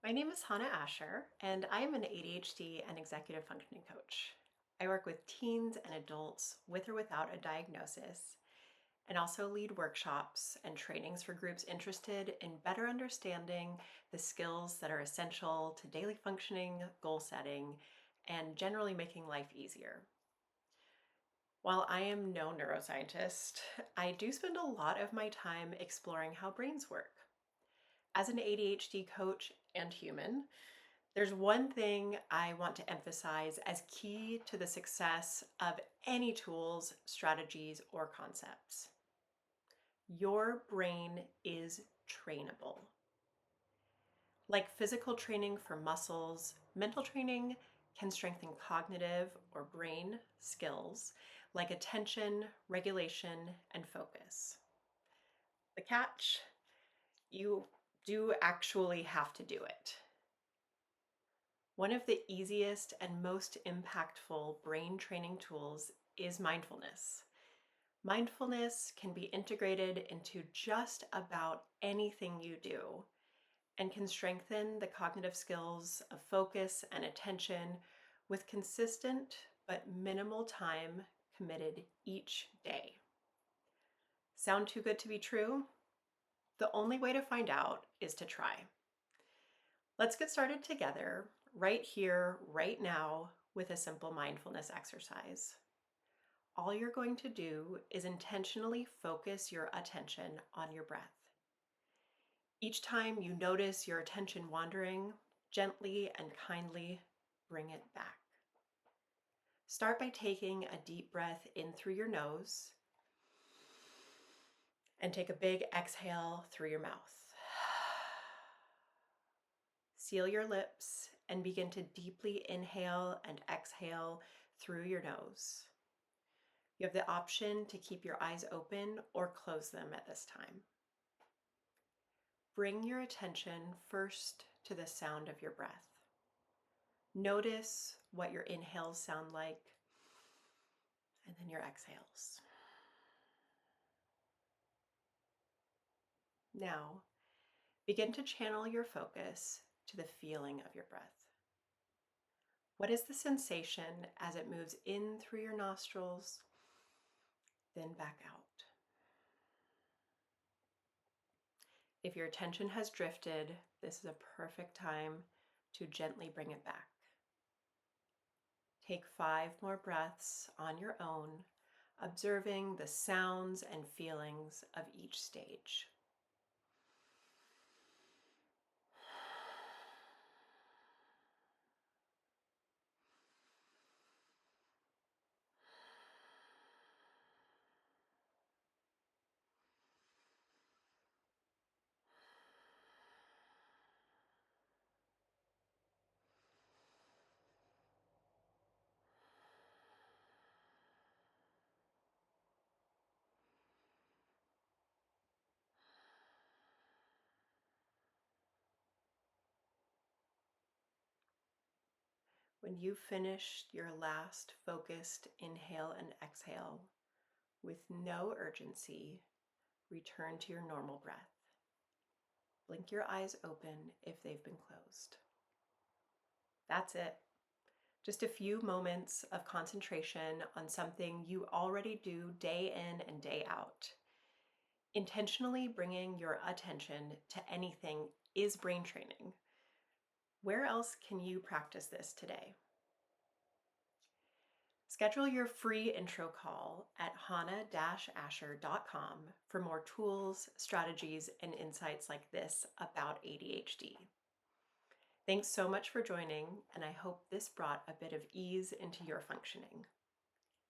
My name is Hannah Asher, and I am an ADHD and executive functioning coach. I work with teens and adults with or without a diagnosis, and also lead workshops and trainings for groups interested in better understanding the skills that are essential to daily functioning, goal setting, and generally making life easier. While I am no neuroscientist, I do spend a lot of my time exploring how brains work. As an ADHD coach and human, there's one thing I want to emphasize as key to the success of any tools, strategies, or concepts. Your brain is trainable. Like physical training for muscles, mental training can strengthen cognitive or brain skills like attention, regulation, and focus. The catch, you do actually have to do it. One of the easiest and most impactful brain training tools is mindfulness. Mindfulness can be integrated into just about anything you do and can strengthen the cognitive skills of focus and attention with consistent but minimal time committed each day. Sound too good to be true? The only way to find out is to try. Let's get started together right here, right now, with a simple mindfulness exercise. All you're going to do is intentionally focus your attention on your breath. Each time you notice your attention wandering, gently and kindly bring it back. Start by taking a deep breath in through your nose and take a big exhale through your mouth. Seal your lips and begin to deeply inhale and exhale through your nose. You have the option to keep your eyes open or close them at this time. Bring your attention first to the sound of your breath. Notice what your inhales sound like and then your exhales. Now, begin to channel your focus to the feeling of your breath. What is the sensation as it moves in through your nostrils, then back out? If your attention has drifted, this is a perfect time to gently bring it back. Take 5 more breaths on your own, observing the sounds and feelings of each stage. When you've finished your last focused inhale and exhale, with no urgency, return to your normal breath. Blink your eyes open if they've been closed. That's it. Just a few moments of concentration on something you already do day in and day out. Intentionally bringing your attention to anything is brain training. Where else can you practice this today? Schedule your free intro call at hannah-asher.com for more tools, strategies, and insights like this about ADHD. Thanks so much for joining, and I hope this brought a bit of ease into your functioning.